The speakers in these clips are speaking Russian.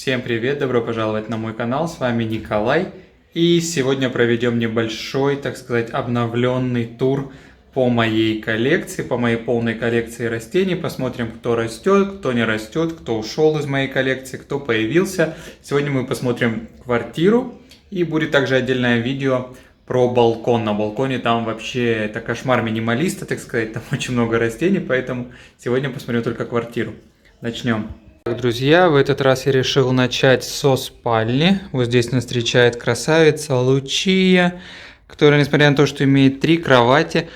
Всем привет, добро пожаловать на мой канал, с вами Николай. И сегодня проведем небольшой, так сказать, обновленный тур по моей коллекции, по моей полной коллекции растений. Посмотрим, кто растет, кто не растет, кто ушел из моей коллекции, кто появился. Сегодня мы посмотрим квартиру и будет также отдельное видео про балкон. На балконе там вообще это кошмар минималиста, так сказать, там очень много растений, поэтому сегодня посмотрю только квартиру. Начнем. Друзья, в этот раз я решил начать со спальни. Вот здесь нас встречает красавица Лучия, которая, несмотря на то, что имеет 3 кровати,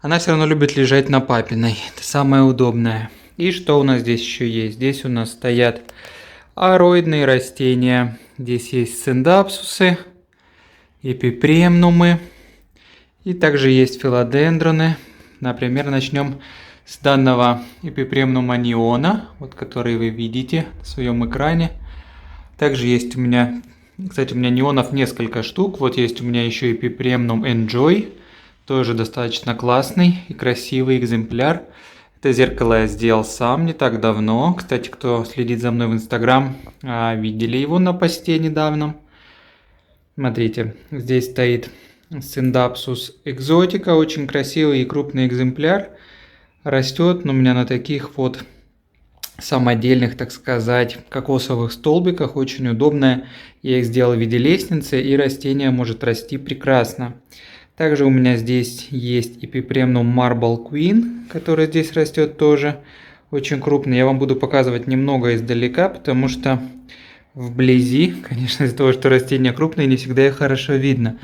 она все равно любит лежать на папиной. Это самое удобное. И что у нас здесь еще есть? Здесь у нас стоят ароидные растения. Здесь есть синдапсусы, эпипремнумы. И также есть филодендроны. Например, начнем с данного эпипремнума неона, вот который вы видите на своем экране. Также есть у меня, кстати, у меня неонов несколько штук. Вот есть у меня еще эпипремнум Enjoy, тоже достаточно классный и красивый экземпляр. Это зеркало я сделал сам не так давно. Кстати, кто следит за мной в Instagram, видели его на посте недавно. Смотрите, здесь стоит Syndapsus exotica, очень красивый и крупный экземпляр. Растет у меня на таких вот самодельных, так сказать, кокосовых столбиках. Очень удобно. Я их сделал в виде лестницы, и растение может расти прекрасно. Также у меня здесь есть эпипремнум Marble Queen, который здесь растет тоже. Очень крупный. Я вам буду показывать немного издалека, потому что вблизи, конечно, из-за того, что растения крупные, не всегда их хорошо видно.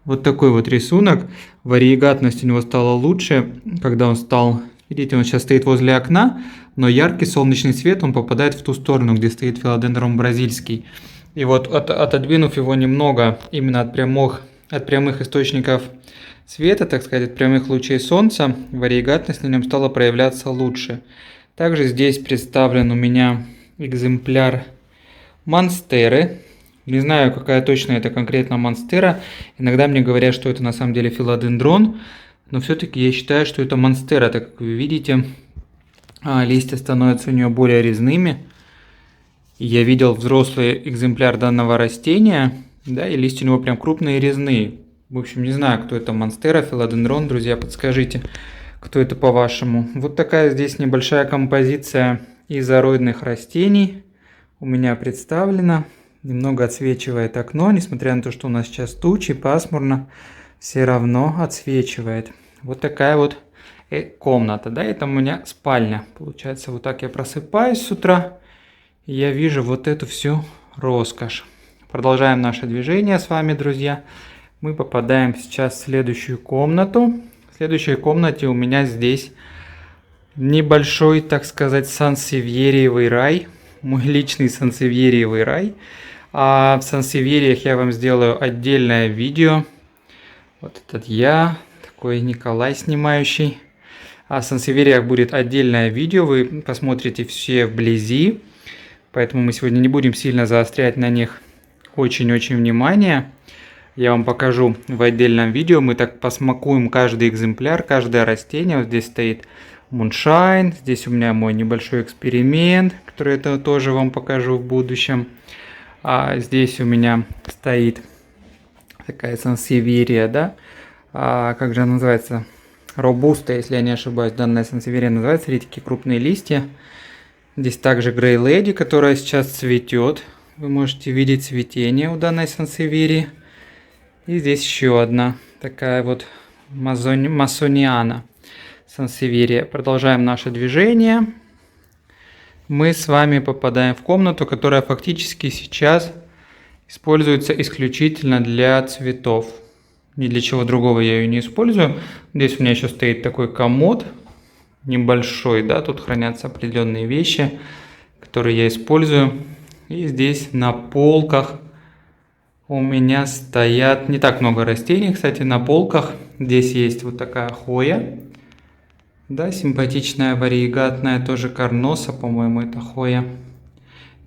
Вот такой вот рисунок. Вариегатность у него стала лучше, когда он стал... Видите, он сейчас стоит возле окна, но яркий солнечный свет, он попадает в ту сторону, где стоит филодендрон бразильский. И вот отодвинув его немного именно от прямых источников света, так сказать, от прямых лучей солнца, вариегатность на нем стала проявляться лучше. Также здесь представлен у меня экземпляр монстеры. Не знаю, какая точно это конкретно монстера. Иногда мне говорят, что это на самом деле филодендрон. Но все-таки я считаю, что это монстера, так как вы видите, листья становятся у нее более резными. Я видел взрослый экземпляр данного растения, да, и листья у него прям крупные и резные. В общем, не знаю, кто это монстера, филодендрон, друзья, подскажите, кто это по-вашему. Вот такая здесь небольшая композиция из ароидных растений у меня представлена. Немного отсвечивает окно, несмотря на то, что у нас сейчас тучи, пасмурно. Все равно отсвечивает. Вот такая вот комната, да, это у меня спальня. Получается, вот так я просыпаюсь с утра, и я вижу вот эту всю роскошь. Продолжаем наше движение с вами, друзья. Мы попадаем сейчас в следующую комнату. В следующей комнате у меня здесь небольшой, так сказать, сансевьериевый рай. Мой личный сансевьериевый рай. А в сансевьериях я вам сделаю отдельное видео. Вот этот я, такой Николай снимающий. О сансевьериях будет отдельное видео, вы посмотрите все вблизи. Поэтому мы сегодня не будем сильно заострять на них очень-очень внимание. Я вам покажу в отдельном видео. Мы так посмакуем каждый экземпляр, каждое растение. Вот здесь стоит Moonshine. Здесь у меня мой небольшой эксперимент, который я тоже вам покажу в будущем. А здесь у меня стоит... такая сансевьерия, да? Как же она называется? Робуста, если я не ошибаюсь. Данная сансевьерия называется. Смотрите, такие крупные листья. Здесь также Grey Lady, которая сейчас цветет. Вы можете видеть цветение у данной сансевьерии. И здесь еще одна такая вот масониана сансевьерия. Продолжаем наше движение. Мы с вами попадаем в комнату, которая фактически сейчас... используется исключительно для цветов. Ни для чего другого я ее не использую. Здесь у меня еще стоит такой комод небольшой, да, тут хранятся определенные вещи, которые я использую. И здесь на полках у меня стоят не так много растений, кстати, на полках. Здесь есть вот такая хоя, да, симпатичная, вариегатная, тоже карноса, по-моему, это хоя.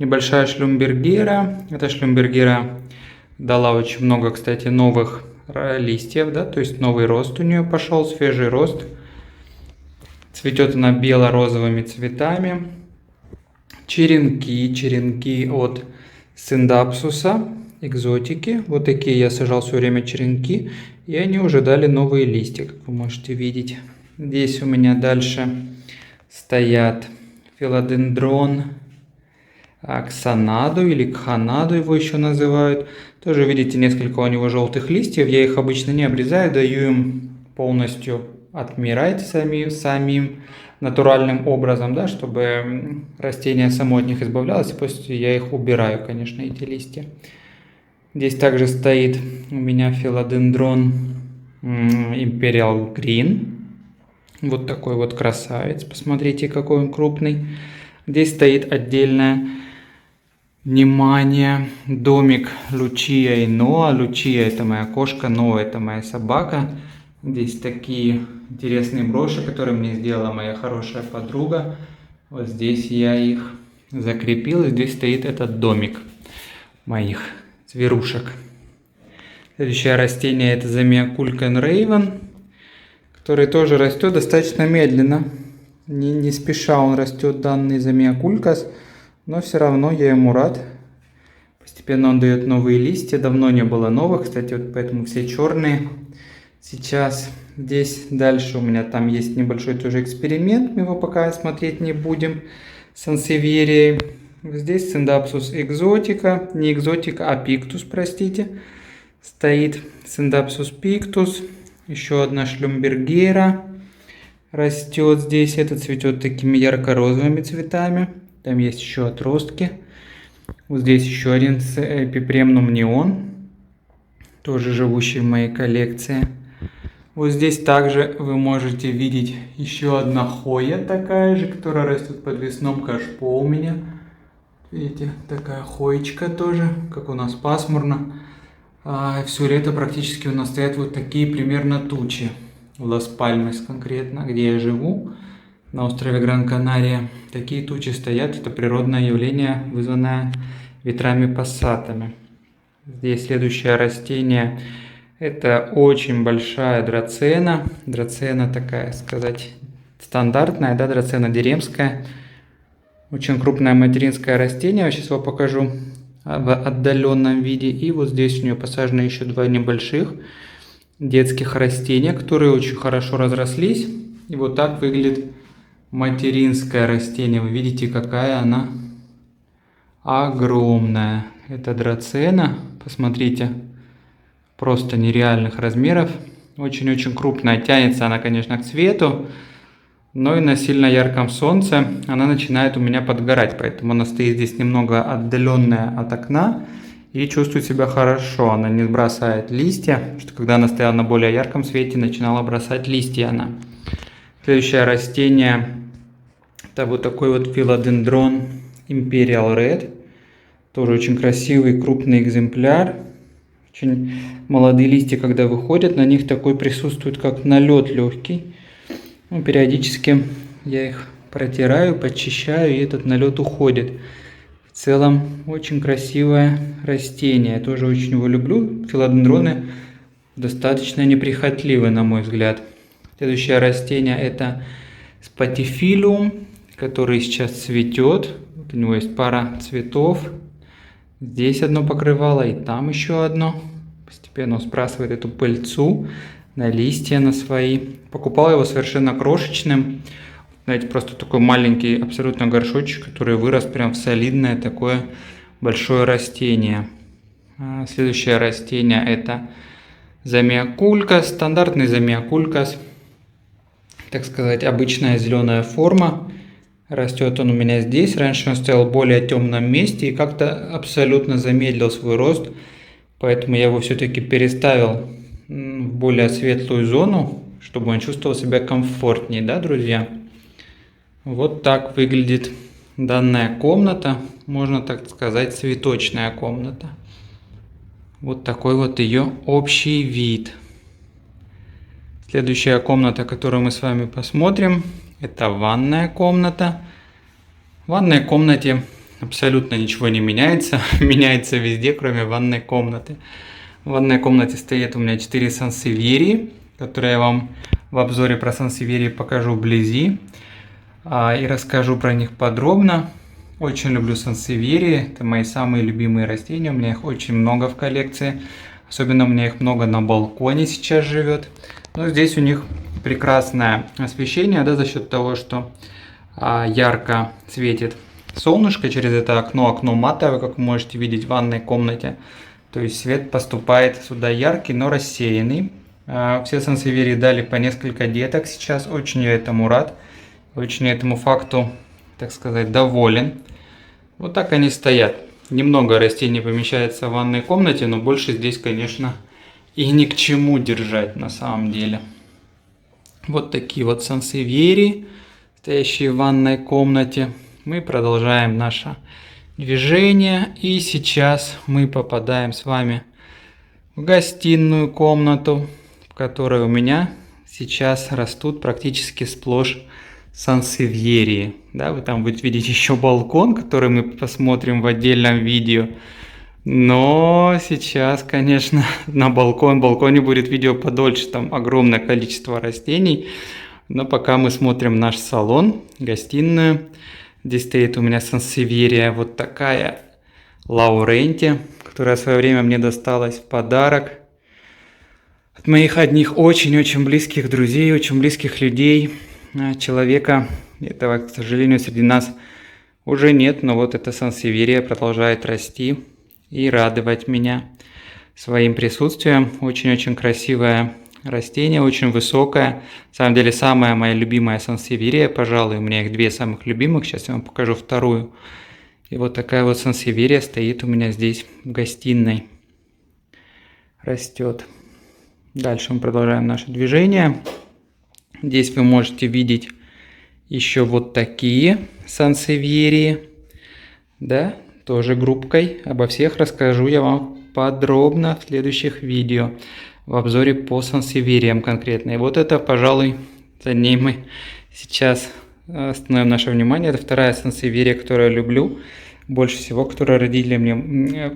Небольшая шлюмбергера. Эта шлюмбергера дала очень много, кстати, новых листьев, да, то есть новый рост у нее пошел, свежий рост. Цветет она бело-розовыми цветами. Черенки от синдапсуса, экзотики. Вот такие я сажал все время черенки, и они уже дали новые листья, как вы можете видеть. Здесь у меня дальше стоят филодендрон ксанаду или кханаду его еще называют. Тоже видите, несколько у него желтых листьев. Я их обычно не обрезаю, даю им полностью отмирать самим натуральным образом, да, чтобы растение само от них избавлялось. После я их убираю, конечно, эти листья. Здесь также стоит у меня филодендрон Imperial Green. Вот такой вот красавец. Посмотрите, какой он крупный. Здесь стоит отдельное внимание. Домик Лучия и Ноа. Лучия — это моя кошка, Ноа — это моя собака. Здесь такие интересные броши, которые мне сделала моя хорошая подруга. Вот здесь я их закрепил. И здесь стоит этот домик моих зверушек. Следующее растение — это Замиокулькан Рейвен, который тоже растет достаточно медленно. Не спеша он растет, данный Замиокулькас, но все равно я ему рад. Постепенно он дает новые листья. Давно не было новых, кстати, вот поэтому все черные. Сейчас здесь дальше у меня там есть небольшой тоже эксперимент, мы его пока смотреть не будем. Сансевирией. Здесь Синдапсус экзотика, не экзотика, а пиктус, простите. Стоит Синдапсус пиктус. Еще одна шлюмбергера растет здесь. Это цветет такими ярко-розовыми цветами. Там есть еще отростки. Вот здесь еще один Эпипремнум неон, тоже живущий в моей коллекции. Вот здесь также вы можете видеть еще одна хоя такая же, которая растет в подвесном кашпо у меня. Видите, такая хоечка тоже, как у нас пасмурно. Все лето практически у нас стоят вот такие примерно тучи. В Лас-Пальмас конкретно, где я живу, на острове Гран-Канария. Такие тучи стоят, это природное явление, вызванное ветрами-пассатами. Здесь следующее растение. Это очень большая драцена. Драцена такая, сказать, стандартная, да, драцена деремская. Очень крупное материнское растение. Я сейчас его покажу в отдаленном виде. И вот здесь у нее посажены еще два небольших детских растения, которые очень хорошо разрослись. И вот так выглядит материнское растение. Вы видите, какая она огромная. Это драцена. Посмотрите. Просто нереальных размеров. Очень-очень крупная. Тянется она, конечно, к цвету. Но и на сильно ярком солнце она начинает у меня подгорать. Поэтому она стоит здесь немного отдаленная от окна. И чувствует себя хорошо. Она не сбрасывает листья. Потому что когда она стояла на более ярком свете, начинала бросать листья она. Следующее растение. Это вот такой вот филодендрон Imperial Red. Тоже очень красивый крупный экземпляр. Очень молодые листья, когда выходят, на них такой присутствует, как налет легкий. Ну, периодически я их протираю, подчищаю, и этот налет уходит. В целом, очень красивое растение. Я тоже очень его люблю. Филодендроны достаточно неприхотливы, на мой взгляд. Следующее растение — это спатифилиум, который сейчас цветет. Вот у него есть пара цветов. Здесь одно покрывало, и там еще одно. Постепенно он сбрасывает эту пыльцу на листья на свои. Покупал его совершенно крошечным. Знаете, просто такой маленький абсолютно горшочек, который вырос прям в солидное такое большое растение. Следующее растение — это Замиокулькас, стандартный Замиокулькас. Так сказать, обычная зеленая форма. Растет он у меня здесь. Раньше он стоял в более темном месте и как-то абсолютно замедлил свой рост. Поэтому я его все-таки переставил в более светлую зону, чтобы он чувствовал себя комфортнее, да, друзья? Вот так выглядит данная комната. Можно так сказать, цветочная комната. Вот такой вот ее общий вид. Следующая комната, которую мы с вами посмотрим, это ванная комната. В ванной комнате абсолютно ничего не меняется. Меняется везде, кроме ванной комнаты. В ванной комнате стоит у меня 4 сансевьерии, которые я вам в обзоре про сансевьерии покажу вблизи. И расскажу про них подробно. Очень люблю сансевьерии, это мои самые любимые растения, у меня их очень много в коллекции. Особенно у меня их много на балконе сейчас живет. Но здесь у них прекрасное освещение, да, за счет того, что ярко светит солнышко через это окно. Окно матовое, как вы можете видеть в ванной комнате. То есть свет поступает сюда яркий, но рассеянный. Все сансевьерии дали по несколько деток сейчас. Очень я этому рад. Очень этому факту, так сказать, доволен. Вот так они стоят. Немного растений помещается в ванной комнате, но больше здесь, конечно, и ни к чему держать на самом деле. Вот такие вот сансевьерии, стоящие в ванной комнате. Мы продолжаем наше движение. И сейчас мы попадаем с вами в гостиную комнату, в которой у меня сейчас растут практически сплошь сансевьерии. Да, вы там будете видеть еще балкон, который мы посмотрим в отдельном видео. Но сейчас, конечно, на балконе будет видео подольше, там огромное количество растений. Но пока мы смотрим наш салон, гостиную. Здесь стоит у меня сансевьерия вот такая Лауренти, которая в свое время мне досталась в подарок от моих одних очень-очень близких друзей, очень близких людей. Человека, этого, к сожалению, среди нас уже нет, но вот эта сансевьерия продолжает расти и радовать меня своим присутствием. Очень-очень красивое растение, очень высокое. На самом деле, самая моя любимая сансевьерия, пожалуй, у меня их две самых любимых. Сейчас я вам покажу вторую. И вот такая вот сансевьерия стоит у меня здесь в гостиной. Растет. Дальше мы продолжаем наше движение. Здесь вы можете видеть еще вот такие сансевьерии. Да, тоже группкой. Обо всех расскажу я вам подробно в следующих видео. В обзоре по сансевьериям конкретно. И вот это, пожалуй, за ней мы сейчас остановим наше внимание. Это вторая сансевьерия, которую я люблю больше всего, которую родители мне,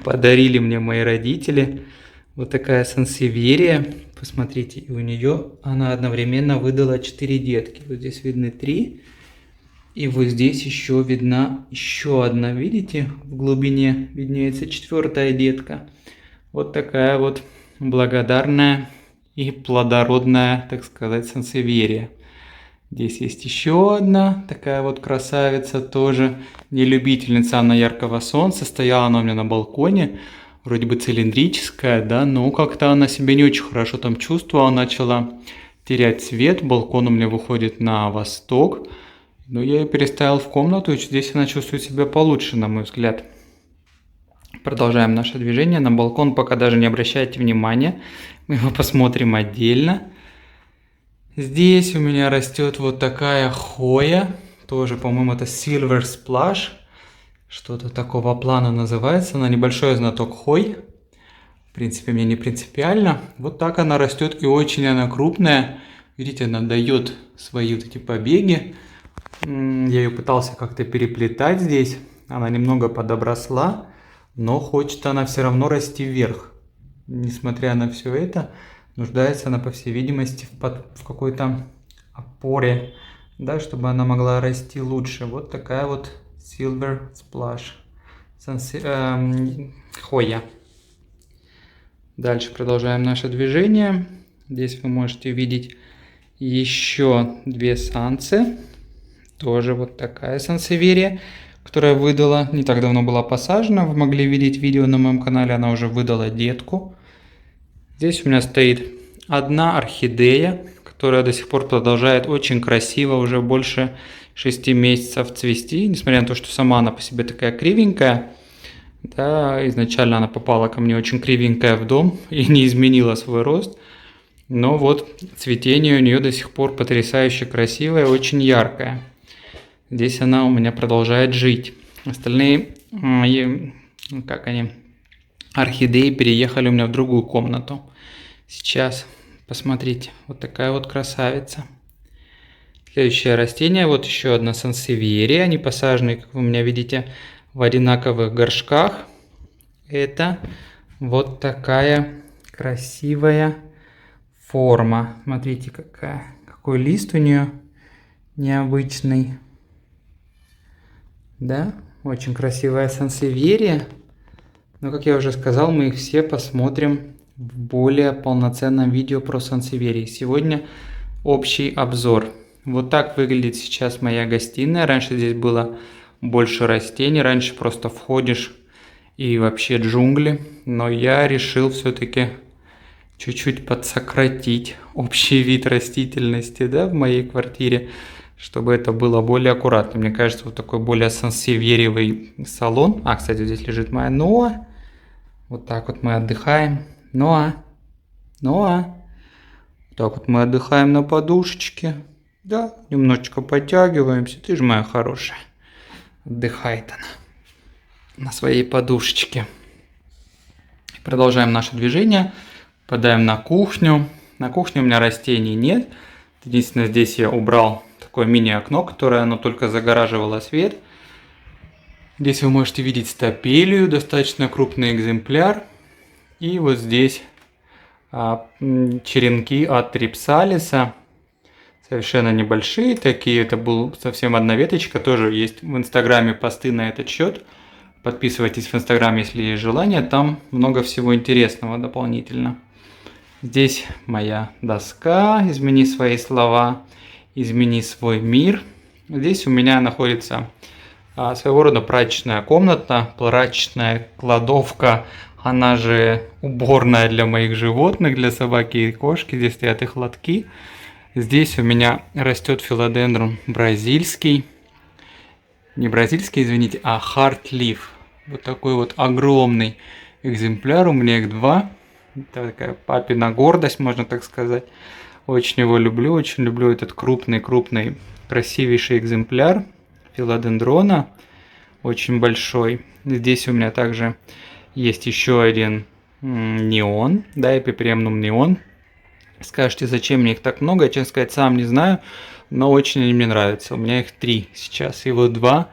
подарили мне мои родители. Вот такая сансевьерия. Посмотрите, и у нее она одновременно выдала 4 детки. Вот здесь видны 3. И вот здесь еще видна еще одна. Видите, в глубине виднеется 4-я детка. Вот такая вот благодарная и плодородная, так сказать, сансевьерия. Здесь есть еще одна такая вот красавица, тоже не любительница она яркого солнца. Стояла она у меня на балконе. Вроде бы цилиндрическая, да, но как-то она себя не очень хорошо там чувствовала, начала терять цвет. Балкон у меня выходит на восток, но я ее переставил в комнату, и здесь она чувствует себя получше, на мой взгляд. Продолжаем наше движение. На балкон пока даже не обращайте внимания, мы его посмотрим отдельно. Здесь у меня растет вот такая хоя, тоже, по-моему, это Silver Splash. Что-то такого плана называется. Она небольшой знаток хой. В принципе, мне не принципиально. Вот так она растет, и очень она крупная. Видите, она дает свои вот эти побеги. Я ее пытался как-то переплетать здесь. Она немного подобросла, но хочет она все равно расти вверх. Несмотря на все это, нуждается она, по всей видимости, в какой-то опоре, да, чтобы она могла расти лучше. Вот такая вот Silver Splash хоя. Дальше продолжаем наше движение. Здесь вы можете видеть еще 2 сансы. Тоже вот такая сансевьерия, которая выдала, не так давно была посажена. Вы могли видеть видео на моем канале, она уже выдала детку. Здесь у меня стоит одна орхидея, которая до сих пор продолжает очень красиво, уже больше 6 месяцев цвести, несмотря на то, что сама она по себе такая кривенькая. Да, изначально она попала ко мне очень кривенькая в дом и не изменила свой рост. Но вот цветение у нее до сих пор потрясающе красивое, очень яркое. Здесь она у меня продолжает жить. Остальные, орхидеи переехали у меня в другую комнату. Сейчас, посмотрите, вот такая вот красавица. Следующее растение, вот еще одна сансевьерия, они посажены, как вы у меня видите, в одинаковых горшках. Это вот такая красивая форма. Смотрите, какой лист у нее необычный. Да, очень красивая сансевьерия. Но, как я уже сказал, мы их все посмотрим в более полноценном видео про сансевьерии. Сегодня общий обзор. Вот так выглядит сейчас моя гостиная. Раньше здесь было больше растений. Раньше просто входишь и вообще джунгли. Но я решил все-таки чуть-чуть подсократить общий вид растительности, да, в моей квартире, чтобы это было более аккуратно. Мне кажется, вот такой более сансевьериевый салон. А, кстати, здесь лежит моя Ноа. Вот так вот мы отдыхаем. Ноа. Вот так вот мы отдыхаем на подушечке. Да, немножечко подтягиваемся. Ты же моя хорошая. Отдыхает она на своей подушечке. Продолжаем наше движение. Попадаем на кухню. На кухне у меня растений нет. Единственное, здесь я убрал такое мини-окно, которое оно только загораживало свет. Здесь вы можете видеть стапелию, достаточно крупный экземпляр. И вот здесь черенки от трипсалиса. Совершенно небольшие такие. Это была совсем одна веточка. Тоже есть в инстаграме посты на этот счет. Подписывайтесь в инстаграм, если есть желание. Там много всего интересного дополнительно. Здесь моя доска. Измени свои слова. Измени свой мир. Здесь у меня находится своего рода прачечная комната. Прачечная кладовка. Она же уборная для моих животных, для собаки и кошки. Здесь стоят их лотки. Здесь у меня растет филодендрон бразильский. Не бразильский, извините, а Heartleaf. Вот такой вот огромный экземпляр. У меня их два. Это такая папина гордость, можно так сказать. Очень его люблю. Очень люблю этот крупный, красивейший экземпляр филодендрона. Очень большой. Здесь у меня также есть еще один неон. Да, эпипремнум неон. Скажете, зачем мне их так много? Я, честно сказать, сам не знаю. Но очень они мне нравятся. У меня их 3 сейчас. И вот 2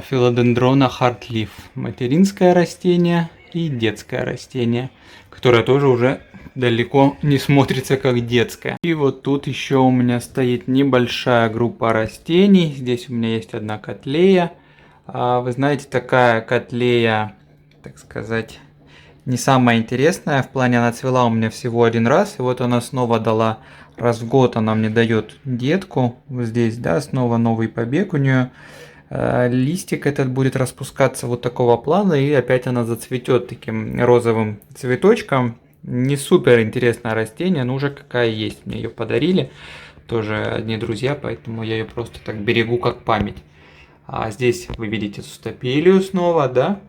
филодендрона Heartleaf. Материнское растение и детское растение, которое тоже уже далеко не смотрится как детское. И вот тут еще у меня стоит небольшая группа растений. Здесь у меня есть одна котлея. Вы знаете, такая котлея, так сказать, не самая интересная. В плане она цвела у меня всего один раз. И вот она снова дала, раз в год она мне дает детку. Вот здесь, да, снова новый побег у нее. Листик этот будет распускаться вот такого плана. И опять она зацветет таким розовым цветочком. Не супер интересное растение, но уже какая есть. Мне ее подарили. Тоже одни друзья, поэтому я ее просто так берегу как память. А здесь вы видите стапелию снова, да?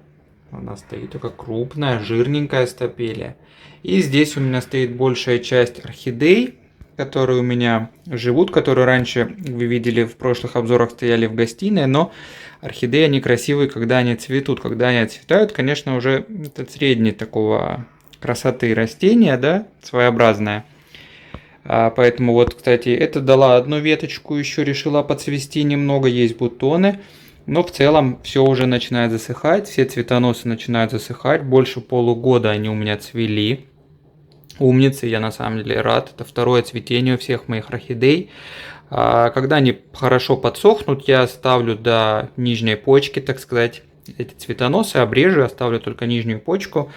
Она стоит только крупная, жирненькая стапелия. И здесь у меня стоит большая часть орхидей, которые у меня живут, которые раньше, вы видели, в прошлых обзорах стояли в гостиной, но орхидеи, они красивые, когда они цветут. Когда они отцветают, конечно, уже это средней такого красоты растения, да, своеобразное. Поэтому вот, кстати, это дала одну веточку, еще решила подцвести немного, есть бутоны. Но в целом все уже начинает засыхать, все цветоносы начинают засыхать. Больше полугода они у меня цвели. Умницы, я на самом деле рад. Это второе цветение у всех моих орхидей. Когда они хорошо подсохнут, я оставлю до нижней почки, так сказать, эти цветоносы, обрежу, оставлю только нижнюю почку.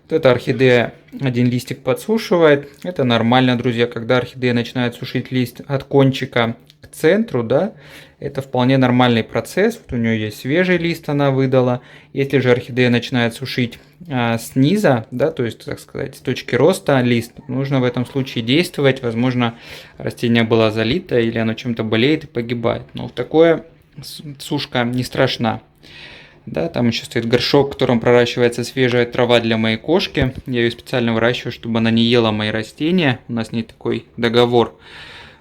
Вот эта орхидея один листик подсушивает. Это нормально, друзья, когда орхидея начинает сушить лист от кончика к центру, да, это вполне нормальный процесс. Вот у нее есть свежий лист, она выдала. Если же орхидея начинает сушить снизу, да, то есть, так сказать, с точки роста лист, нужно в этом случае действовать. Возможно, растение было залито или оно чем-то болеет и погибает. Но в такое сушка не страшна. Да, там еще стоит горшок, в котором проращивается свежая трава для моей кошки. Я ее специально выращиваю, чтобы она не ела мои растения. У нас с ней такой договор.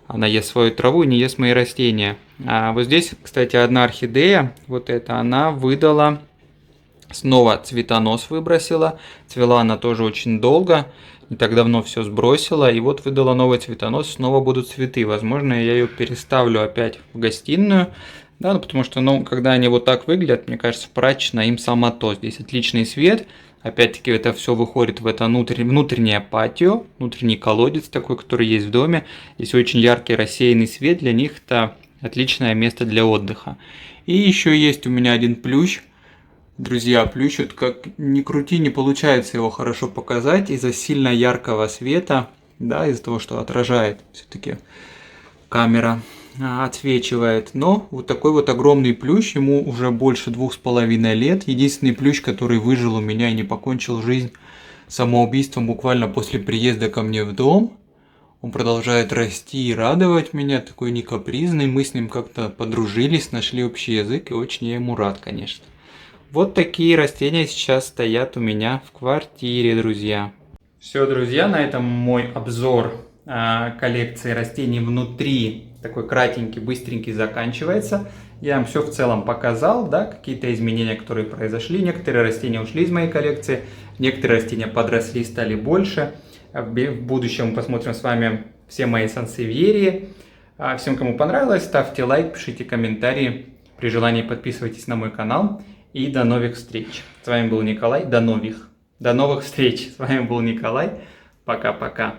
Она ест свою траву и не ест мои растения. А вот здесь, кстати, одна орхидея, вот эта, она выдала, снова цветонос выбросила. Цвела она тоже очень долго, не так давно все сбросила. И вот выдала новый цветонос, снова будут цветы. Возможно, я ее переставлю опять в гостиную. Да, ну, потому что, ну, когда они вот так выглядят, мне кажется, прачечная им сама то. Здесь отличный свет. Опять-таки это все выходит в это внутреннее патио, внутренний колодец такой, который есть в доме. Здесь очень яркий рассеянный свет, для них это отличное место для отдыха. И еще есть у меня один плющ. Друзья, плющ, вот как ни крути, не получается его хорошо показать из-за сильно яркого света, да, из-за того, что отражает все-таки камера, отсвечивает. Но вот такой вот огромный плющ, ему уже больше 2,5 лет. Единственный плющ, который выжил у меня и не покончил жизнь самоубийством буквально после приезда ко мне в дом. Он продолжает расти и радовать меня, такой не капризный. Мы с ним как-то подружились, нашли общий язык, и очень я ему рад, конечно. Вот такие растения сейчас стоят у меня в квартире, друзья. Все, друзья, на этом мой обзор коллекции растений внутри, такой кратенький, быстренький, заканчивается. Я вам все в целом показал, да, какие-то изменения, которые произошли. Некоторые растения ушли из моей коллекции, некоторые растения подросли, стали больше. В будущем мы посмотрим с вами все мои сансевьерии. Всем, кому понравилось, ставьте лайк, пишите комментарии. При желании подписывайтесь на мой канал. И до новых встреч. С вами был Николай. До новых встреч. С вами был Николай. Пока-пока.